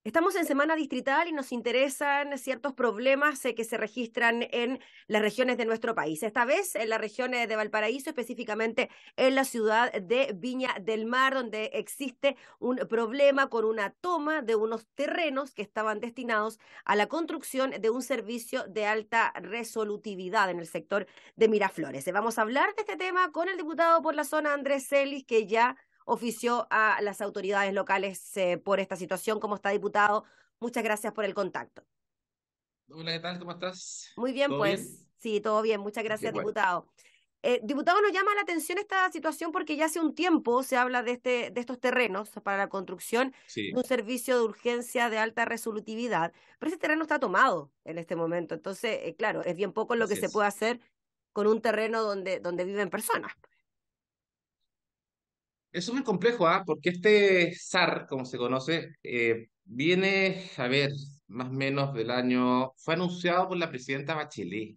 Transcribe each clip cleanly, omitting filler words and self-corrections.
Estamos en semana distrital y nos interesan ciertos problemas que se registran en las regiones de nuestro país. Esta vez en la región de Valparaíso, específicamente en la ciudad de Viña del Mar, donde existe un problema con una toma de unos terrenos que estaban destinados a la construcción de un servicio de alta resolutividad en el sector de Miraflores. Vamos a hablar de este tema con el diputado por la zona, Andrés Celis, que ya ofició a las autoridades locales por esta situación. ¿Cómo está, diputado? Muchas gracias por el contacto. Hola, ¿qué tal? ¿Cómo estás? Muy bien, ¿Todo bien? pues sí, todo bien. Muchas Qué gracias, bueno. diputado. Diputado, nos llama la atención esta situación porque ya hace un tiempo se habla de estos terrenos para la construcción de Sí, un servicio de urgencia de alta resolutividad, pero ese terreno está tomado en este momento. Entonces, claro, es bien poco lo que así se puede es. hacer con un terreno donde viven personas. Es súper complejo, ¿ah? Porque este SAR, como se conoce, viene, a ver, más o menos del año, fue anunciado por la presidenta Bachelet,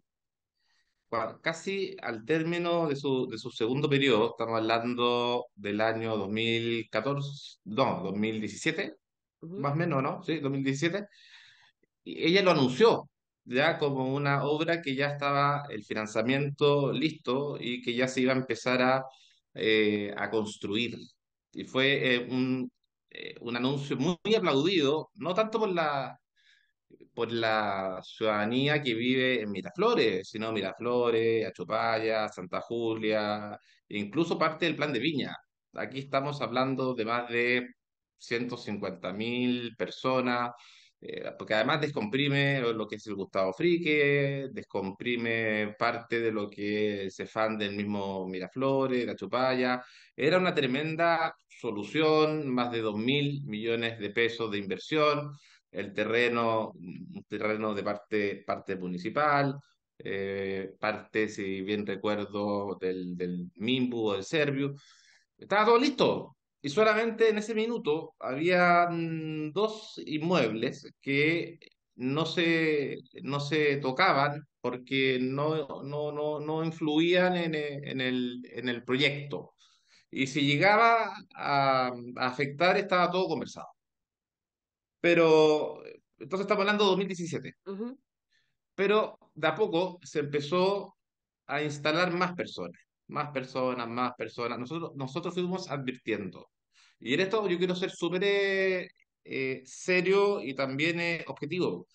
casi al término de su segundo periodo, estamos hablando del año 2014, no, 2017, Ujú. más o menos, ¿no? Sí, 2017. Y ella lo anunció ya como una obra que ya estaba el financiamiento listo y que ya se iba a empezar a construir. Y fue un anuncio muy aplaudido, no tanto por la ciudadanía que vive en Miraflores, sino Miraflores, Achupaya, Santa Julia, e incluso parte del Plan de Viña. Aquí estamos hablando de más de 150.000 personas, porque además descomprime lo que es el Gustavo Frique, descomprime parte de lo que es Cefán del mismo Miraflores, la Achupaya. Era una tremenda solución, más de 2.000 millones de pesos de inversión, el terreno, un terreno de parte municipal, parte, si bien recuerdo, del Mimbu o del Serviu. Estaba todo listo. Y solamente en ese minuto había dos inmuebles que no se tocaban porque no influían en el proyecto. Y si llegaba a afectar, estaba todo conversado. Pero, entonces estamos hablando de 2017. Ujú. Pero de a poco se empezó a instalar más personas, más personas, más personas. Nosotros fuimos advirtiendo. Y en esto yo quiero ser súper serio y también objetivo.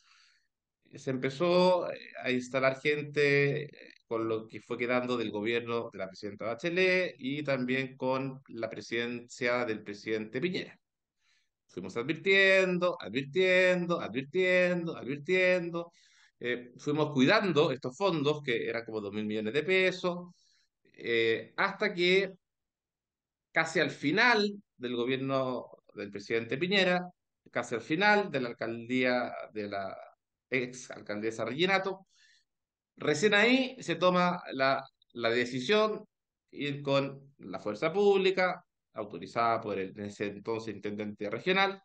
Se empezó a instalar gente con lo que fue quedando del gobierno de la presidenta Bachelet y también con la presidencia del presidente Piñera. Fuimos advirtiendo, advirtiendo, advirtiendo, advirtiendo. Fuimos cuidando estos fondos, que eran como 2.000 millones de pesos, hasta que casi al final del gobierno del presidente Piñera, casi al final de la alcaldía de la ex alcaldesa Reginato, recién ahí se toma la decisión ir con la fuerza pública, autorizada por el en ese entonces intendente regional,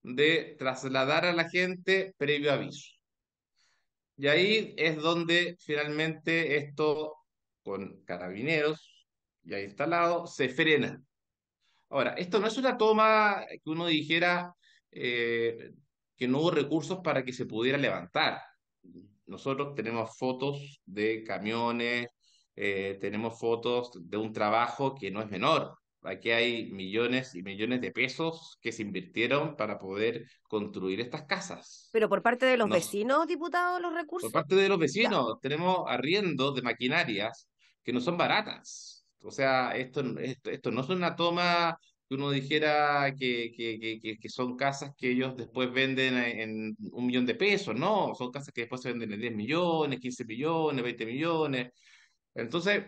de trasladar a la gente previo aviso. Y ahí es donde finalmente esto, con carabineros ya instalados, se frena. Ahora, esto no es una toma que uno dijera eh, que no hubo recursos para que se pudiera levantar. Nosotros tenemos fotos de camiones, tenemos fotos de un trabajo que no es menor. Aquí hay millones y millones de pesos que se invirtieron para poder construir estas casas. Pero por parte de los Nos, vecinos, diputado, los por recursos. parte de los Ya. vecinos, tenemos arriendos de maquinarias que no son baratas. O sea, esto no es una toma que uno dijera que son casas que ellos después venden en 1 millón de pesos, no, son casas que después se venden en 10 millones, 15 millones, 20 millones. Entonces,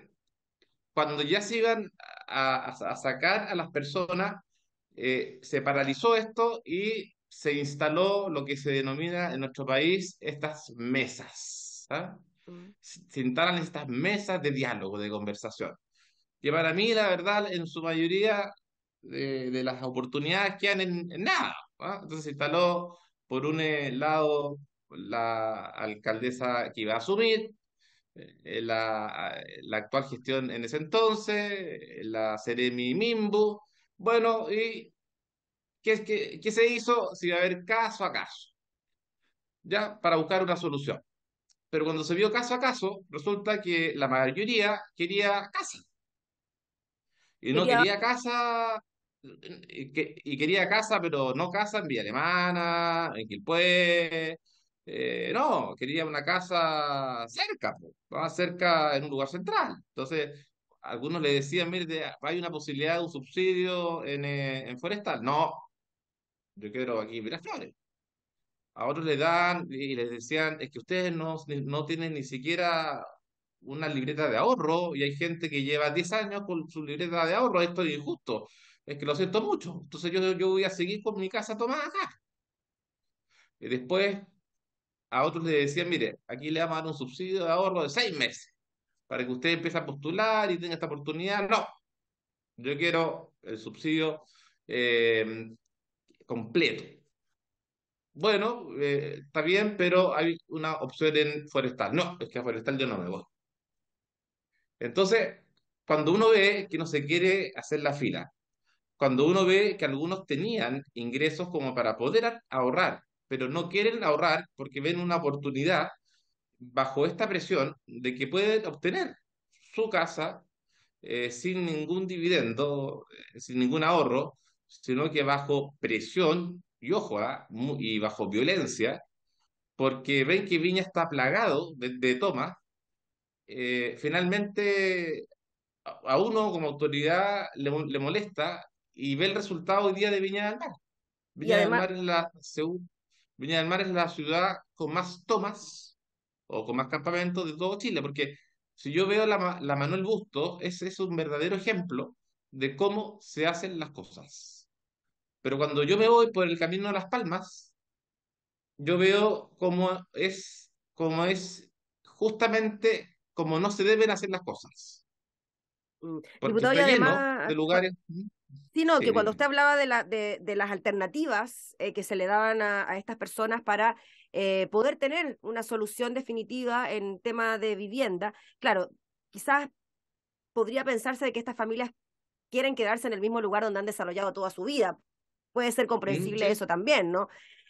cuando ya se iban a sacar a las personas, se paralizó esto y se instaló lo que se denomina en nuestro país estas mesas. ¿Ah? Mm. Se instalan estas mesas de diálogo, de conversación, que para mí, la verdad, en su mayoría de las oportunidades quedan en nada. ¿Ah? Entonces se instaló, por un lado, la alcaldesa que iba a asumir, la actual gestión en ese entonces, la Seremi Mimbu. Bueno, ¿y ¿qué se hizo? Se iba a ver caso a caso, ya, para buscar una solución. Pero cuando se vio caso a caso, resulta que la mayoría quería casa. Y no Quería, quería casa, y quería casa, pero no casa en Villa Alemana, en Quilpué. No, quería una casa cerca, po, más cerca en un lugar central. Entonces, algunos le decían, mire, hay una posibilidad de un subsidio en Forestal. No, yo quiero aquí en Miraflores. A otros le dan y les decían, es que ustedes no tienen ni siquiera una libreta de ahorro y hay gente que lleva 10 años con su libreta de ahorro, esto es injusto, es que lo siento mucho, entonces yo voy a seguir con mi casa tomada acá. Y después a otros le decían, mire, aquí le vamos a dar un subsidio de ahorro de 6 meses para que usted empiece a postular y tenga esta oportunidad. No, yo quiero el subsidio eh, completo. Bueno, está bien, pero hay una opción en Forestal. No, es que a Forestal yo no me voy. Entonces, cuando uno ve que no se quiere hacer la fila, cuando uno ve que algunos tenían ingresos como para poder ahorrar, pero no quieren ahorrar porque ven una oportunidad bajo esta presión de que pueden obtener su casa sin ningún dividendo, sin ningún ahorro, sino que bajo presión y ojo, y bajo violencia, porque ven que Viña está plagado de tomas, finalmente a uno como autoridad le molesta y ve el resultado hoy día de Viña del Mar. y Viña del además, Mar es Viña del Mar es la ciudad con más tomas o con más campamentos de todo Chile, porque si yo veo la Manuel Bustos, ese es un verdadero ejemplo de cómo se hacen las cosas. Pero cuando yo me voy por el camino de Las Palmas, yo veo cómo es justamente como no se deben hacer las cosas, porque diputado, y está lleno además, de lugares. sino Sí, que cuando dime. usted hablaba de las alternativas que se le daban a estas personas para poder tener una solución definitiva en tema de vivienda, claro, quizás podría pensarse de que estas familias quieren quedarse en el mismo lugar donde han desarrollado toda su vida. Puede ser comprensible Sí. eso también, ¿no?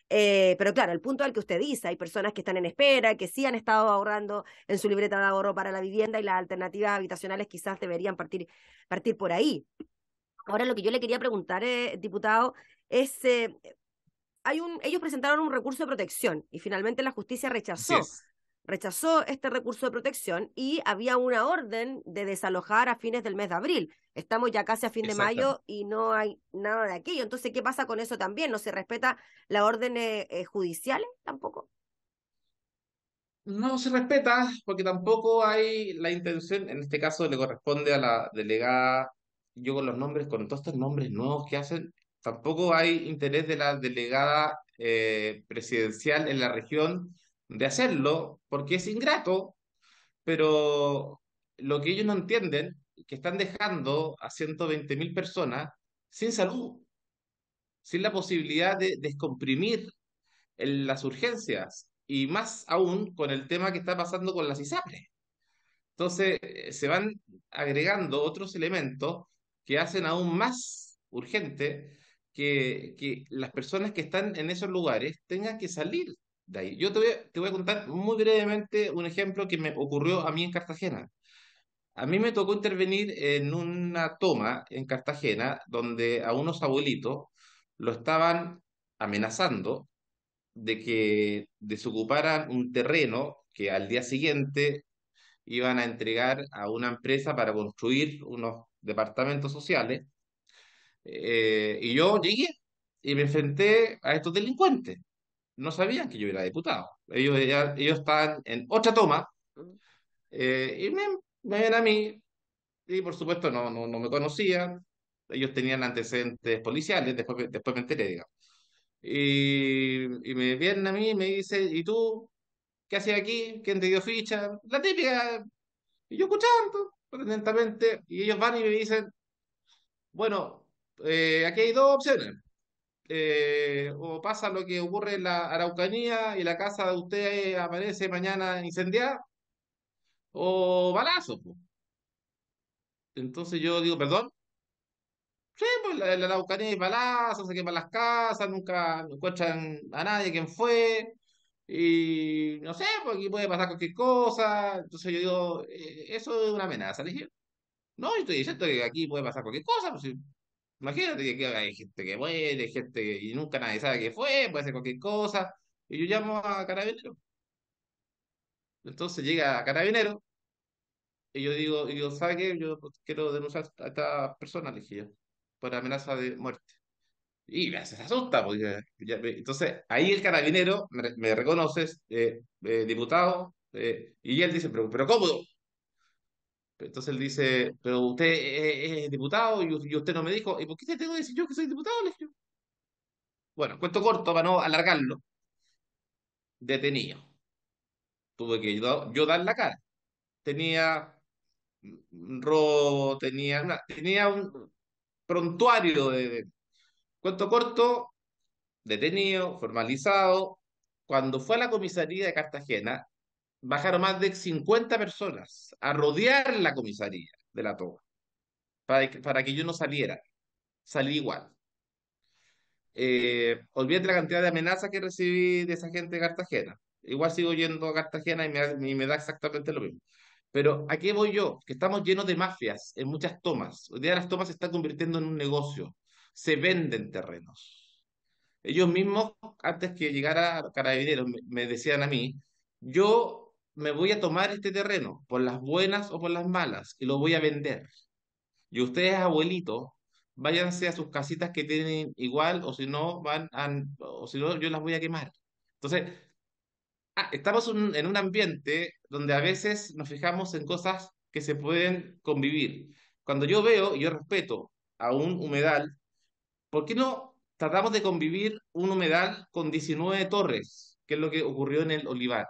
Pero claro, el punto al que usted dice, hay personas que están en espera, que sí han estado ahorrando en su libreta de ahorro para la vivienda y las alternativas habitacionales quizás deberían partir por ahí. Ahora lo que yo le quería preguntar, diputado, es, ellos presentaron un recurso de protección y finalmente la justicia Así es. rechazó este recurso de protección y había una orden de desalojar a fines del mes de abril. Estamos ya casi a fin de Exactamente. mayo y no hay nada de aquello. Entonces, ¿qué pasa con eso también? ¿No se respeta las órdenes judiciales tampoco? No se respeta porque tampoco hay la intención, en este caso le corresponde a la delegada, yo con los nombres, con todos estos nombres nuevos que hacen, tampoco hay interés de la delegada presidencial en la región de hacerlo porque es ingrato, pero lo que ellos no entienden, que están dejando a 120.000 personas sin salud, sin la posibilidad de descomprimir en las urgencias y más aún con el tema que está pasando con las ISAPRES. Entonces, se van agregando otros elementos que hacen aún más urgente que las personas que están en esos lugares tengan que salir de ahí. Yo te voy a contar muy brevemente un ejemplo que me ocurrió a mí en Cartagena. A mí me tocó intervenir en una toma en Cartagena donde a unos abuelitos lo estaban amenazando de que desocuparan un terreno que al día siguiente iban a entregar a una empresa para construir unos departamentos sociales. Y yo llegué y me enfrenté a estos delincuentes. No sabían que yo era diputado. Ellos estaban en otra toma y me ven a mí y por supuesto no me conocían. Ellos tenían antecedentes policiales, después me enteré, digamos. Y me vienen a mí y me dicen, ¿y tú qué haces aquí? ¿Quién te dio ficha? La típica. Y yo escuchando atentamente, y ellos van y me dicen, bueno, aquí hay dos opciones. O pasa lo que ocurre en la Araucanía y la casa de usted aparece mañana incendiada, o balazo, po. Entonces yo digo, perdón, Sí, pues la Araucanía hay balazos, se queman las casas, nunca encuentran a nadie quién fue, y no sé, pues aquí puede pasar cualquier cosa. Entonces yo digo, eso es una amenaza. Le dije, no, yo estoy diciendo que aquí puede pasar cualquier cosa, pues, imagínate que aquí hay gente que muere, gente y nunca nadie sabe qué fue, puede ser cualquier cosa, y yo llamo a Carabineros. Entonces llega a Carabineros, y yo digo, ¿sabe qué? Yo pues, quiero denunciar a esta persona, le dije yo, por amenaza de muerte. Y se asusta, porque entonces ahí el carabinero me reconoce, diputado, y él dice, pero ¿cómo? Entonces él dice, pero usted es diputado y usted no me dijo, ¿y por qué te tengo que decir yo que soy diputado? Le dije yo. Bueno, cuento corto para no alargarlo, detenido. Tuve que yo dar la cara. Tenía un robo, tenía un prontuario cuento corto, detenido, formalizado. Cuando fue a la comisaría de Cartagena, bajaron más de 50 personas a rodear la comisaría de La Toba para que yo no saliera. Salí igual. Olvídate la cantidad de amenazas que recibí de esa gente de Cartagena. Igual sigo yendo a Cartagena y me da exactamente lo mismo. Pero ¿a qué voy yo? Que estamos llenos de mafias en muchas tomas. Hoy día las tomas se están convirtiendo en un negocio. Se venden terrenos. Ellos mismos, antes que llegara Carabineros, me decían a mí, yo me voy a tomar este terreno, por las buenas o por las malas, y lo voy a vender. Y ustedes, abuelitos, váyanse a sus casitas que tienen igual, o si no, o si no, yo las voy a quemar. Entonces, estamos en un ambiente donde a veces nos fijamos en cosas que se pueden convivir. Cuando yo veo y yo respeto a un humedal, ¿por qué no tratamos de convivir un humedal con 19 torres, que es lo que ocurrió en el Olivar?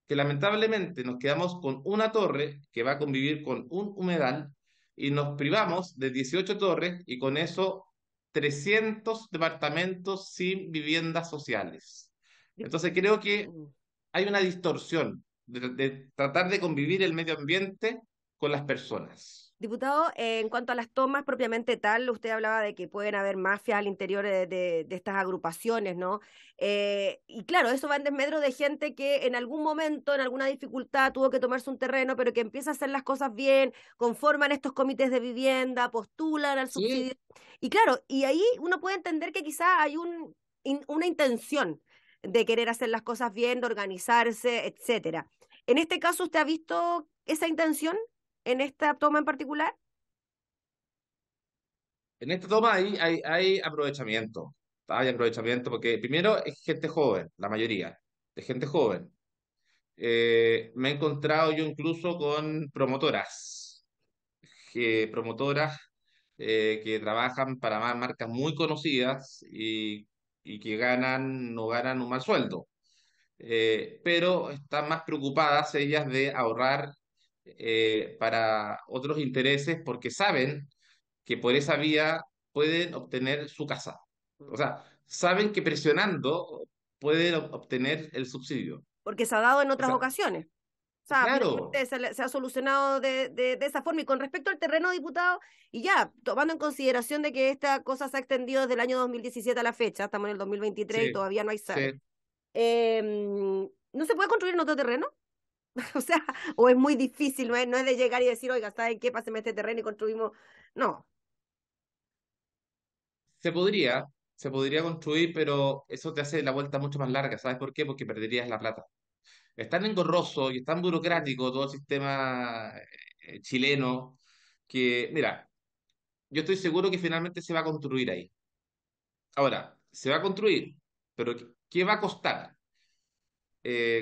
Que lamentablemente nos quedamos con una torre que va a convivir con un humedal y nos privamos de 18 torres y con eso 300 departamentos sin viviendas sociales. Entonces creo que Mm. hay una distorsión de tratar de convivir el medio ambiente con las personas. Diputado, en cuanto a las tomas propiamente tal, usted hablaba de que pueden haber mafias al interior de estas agrupaciones, ¿no? Y claro, eso va en desmedro de gente que en algún momento, en alguna dificultad, tuvo que tomarse un terreno, pero que empieza a hacer las cosas bien, conforman estos comités de vivienda, postulan al Sí, subsidio. Y claro, y ahí uno puede entender que quizá hay una intención de querer hacer las cosas bien, de organizarse, etcétera. En este caso, ¿usted ha visto esa intención en esta toma en particular? en esta toma hay aprovechamiento. Hay aprovechamiento porque primero es gente joven, la mayoría, de gente joven. Me he encontrado yo incluso con promotoras que trabajan para marcas muy conocidas y que no ganan un mal sueldo. Pero están más preocupadas ellas de ahorrar para otros intereses porque saben que por esa vía pueden obtener su casa. O Mm. sea, saben que presionando pueden obtener el subsidio. Porque se ha dado en O otras sea, ocasiones. O sea, claro, finalmente se ha solucionado de esa forma. Y con respecto al terreno, diputado, y ya, tomando en consideración de que esta cosa se ha extendido desde el año 2017 a la fecha, estamos en el 2023 y sí, todavía no hay sí. SAR, ¿no se puede construir en otro terreno? O sea, o es muy difícil, no es de llegar y decir, oiga, ¿saben qué? Páseme este terreno y construimos. No. Se podría, se podría construir, pero eso te hace la vuelta mucho más larga. ¿Sabes por qué? Porque perderías la plata. Es tan engorroso y es tan burocrático todo el sistema chileno que, mira, yo estoy seguro que finalmente se va a construir ahí. Ahora, se va a construir, pero ¿qué va a costar?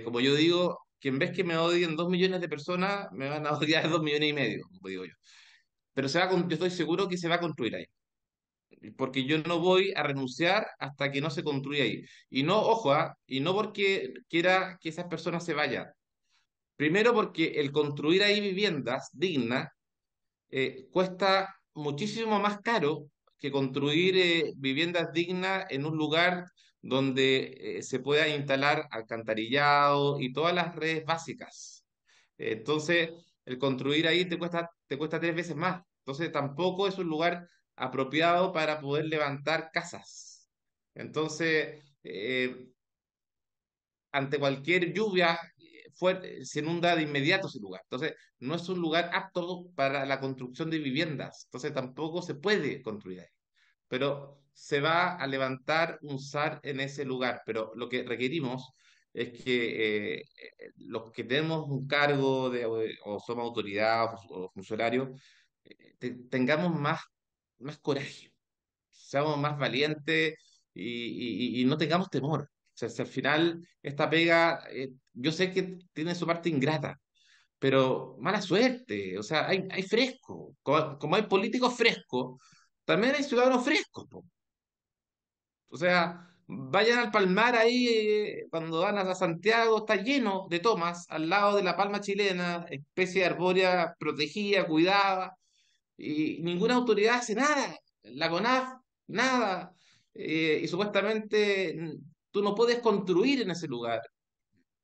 Como yo digo, que en vez que me odien 2 millones de personas, me van a odiar 2,5 millones, como digo yo. Pero yo estoy seguro que se va a construir ahí. Porque yo no voy a renunciar hasta que no se construya ahí. Y no, ojo, y no porque quiera que esas personas se vayan. Primero porque el construir ahí viviendas dignas cuesta muchísimo más caro que construir viviendas dignas en un lugar donde se pueda instalar alcantarillado y todas las redes básicas. Entonces, el construir ahí te cuesta 3 veces más. Entonces, tampoco es un lugar apropiado para poder levantar casas. Entonces, ante cualquier lluvia fuerte, se inunda de inmediato ese lugar. Entonces, no es un lugar apto para la construcción de viviendas. Entonces, tampoco se puede construir ahí. Pero se va a levantar un SAR en ese lugar. Pero lo que requerimos es que los que tenemos un cargo o somos autoridad o funcionarios, tengamos más coraje, seamos más valientes y no tengamos temor. O sea, si al final esta pega, yo sé que tiene su parte ingrata, pero mala suerte. O sea, hay fresco. Como hay políticos frescos, también hay ciudadanos frescos, po. O sea, vayan al Palmar ahí, cuando van a Santiago, está lleno de tomas al lado de la palma chilena, especie arbórea protegida, cuidada, y ninguna autoridad hace nada. La CONAF, nada. Y supuestamente tú no puedes construir en ese lugar.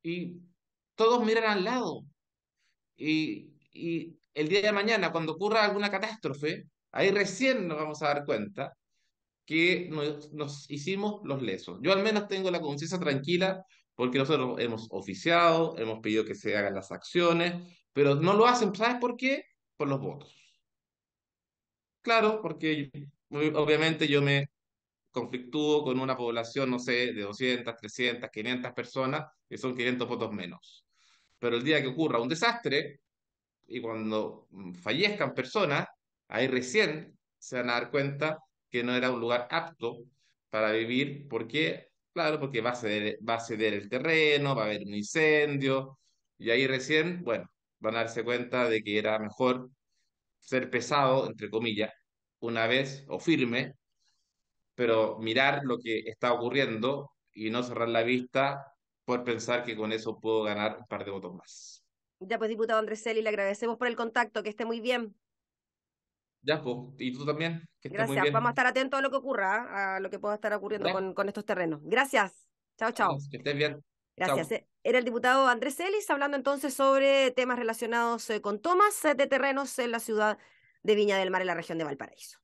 Y todos miran al lado. Y el día de mañana, cuando ocurra alguna catástrofe, ahí recién nos vamos a dar cuenta que nos hicimos los lesos. Yo al menos tengo la conciencia tranquila porque nosotros hemos oficiado, hemos pedido que se hagan las acciones, pero no lo hacen. ¿Sabes por qué? Por los votos. Claro, porque obviamente yo me conflictúo con una población, no sé, de 200, 300, 500 personas, que son 500 votos menos. Pero el día que ocurra un desastre y cuando fallezcan personas, ahí recién se van a dar cuenta que no era un lugar apto para vivir. ¿Por qué? Claro, porque va a ceder el terreno, va a haber un incendio, y ahí recién, bueno, van a darse cuenta de que era mejor ser pesado, entre comillas, una vez o firme, pero mirar lo que está ocurriendo y no cerrar la vista por pensar que con eso puedo ganar un par de votos más. Ya pues, diputado Andrés Celi, le agradecemos por el contacto, que esté muy bien. Ya, pues, y tú también, que estés muy Gracias. Vamos a bien. estar atentos a lo que ocurra, a lo que pueda estar ocurriendo Ya, con estos terrenos. Gracias. Chao, chao. que estés bien. Gracias. Chao. Era el diputado Andrés Celis hablando entonces sobre temas relacionados con tomas de terrenos en la ciudad de Viña del Mar, en la región de Valparaíso.